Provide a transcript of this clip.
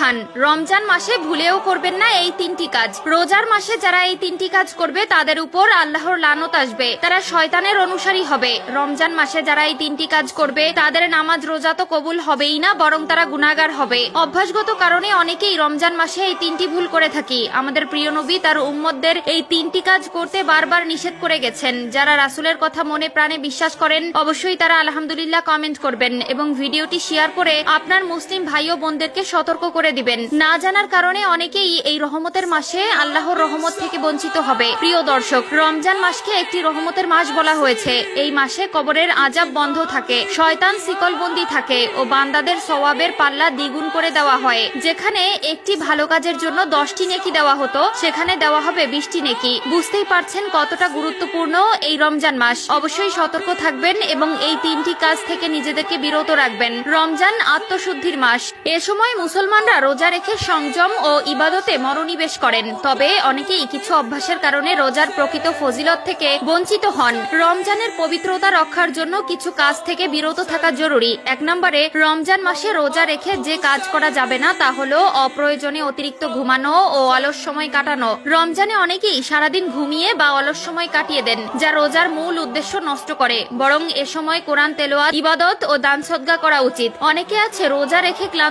সাবধান, রমজান মাসে ভুলেও করবেন না এই তিনটি কাজ। রোজার মাসে যারা এই তিনটি কাজ করবে তাদের উপর আল্লাহর লানত আসবে, তারা শয়তানের অনুসারী হবে। রমজান মাসে যারা এই তিনটি কাজ করবে তাদের নামাজ রোজা তো কবুল হবেই না, বরং তারা গুনাহগার হবে। অভ্যাসগত কারণে অনেকেই রমজান মাসে এই তিনটি ভুল করে থাকি। আমাদের প্রিয় নবী তার উম্মতদের এই তিনটি কাজ করতে বারবার নিষেধ করে গেছেন। যারা রাসূলের কথা মনে প্রাণে বিশ্বাস করেন অবশ্যই তারা আলহামদুলিল্লাহ কমেন্ট করবেন এবং ভিডিওটি শেয়ার করে আপনার মুসলিম ভাই ও বোনদেরকে সতর্ক করে দিবেন। না জানার কারণে অনেকেই এই রহমতের মাসে আল্লাহর রহমত থেকে বঞ্চিত হবে। প্রিয় দর্শক, রমজান মাসকে একটি রহমতের মাস বলা হয়েছে। এই মাসে কবরের আযাব বন্ধ থাকে, শয়তান শিকলবন্দি থাকে ও বান্দাদের সওয়াবের পাল্লা দ্বিগুণ করে দেওয়া হয়। যেখানে একটি ভালো কাজের জন্য 10টি নেকি দেওয়া হতো, সেখানে দেওয়া হবে 20টি নেকি। বুঝতেই পারছেন কতটা গুরুত্বপূর্ণ এই রমজান মাস। অবশ্যই সতর্ক থাকবেন এবং এই তিনটি কাজ থেকে নিজেদেরকে বিরত রাখবেন। রমজান আত্মশুদ্ধির মাস। এ সময় মুসলমানরা রোজা রেখে সংযম ও ইবাদতে মনোনিবেশ করেন। তবে অনেকেই কিছু অভ্যাসের কারণে রোজার প্রকৃত ফজিলত থেকে বঞ্চিত হন। রমজানের পবিত্রতা রক্ষার জন্য কিছু কাজ থেকে বিরত থাকা জরুরি। 1 নম্বরে, রমজান মাসে রোজা রেখে যে কাজ করা যাবে না তা হলো অপ্রয়োজনে অতিরিক্ত ঘুমানো ও অলস সময় কাটানো। রমজানে অনেকেই সারাদিন ঘুমিয়ে বা অলস সময় কাটিয়ে দেন, যা রোজার মূল উদ্দেশ্য নষ্ট করে। বরং এ সময় কোরআন তেলাওয়াত, ইবাদত ও দান সদকা করা উচিত। অনেকে আছে রোজা রেখে ক্লান্ত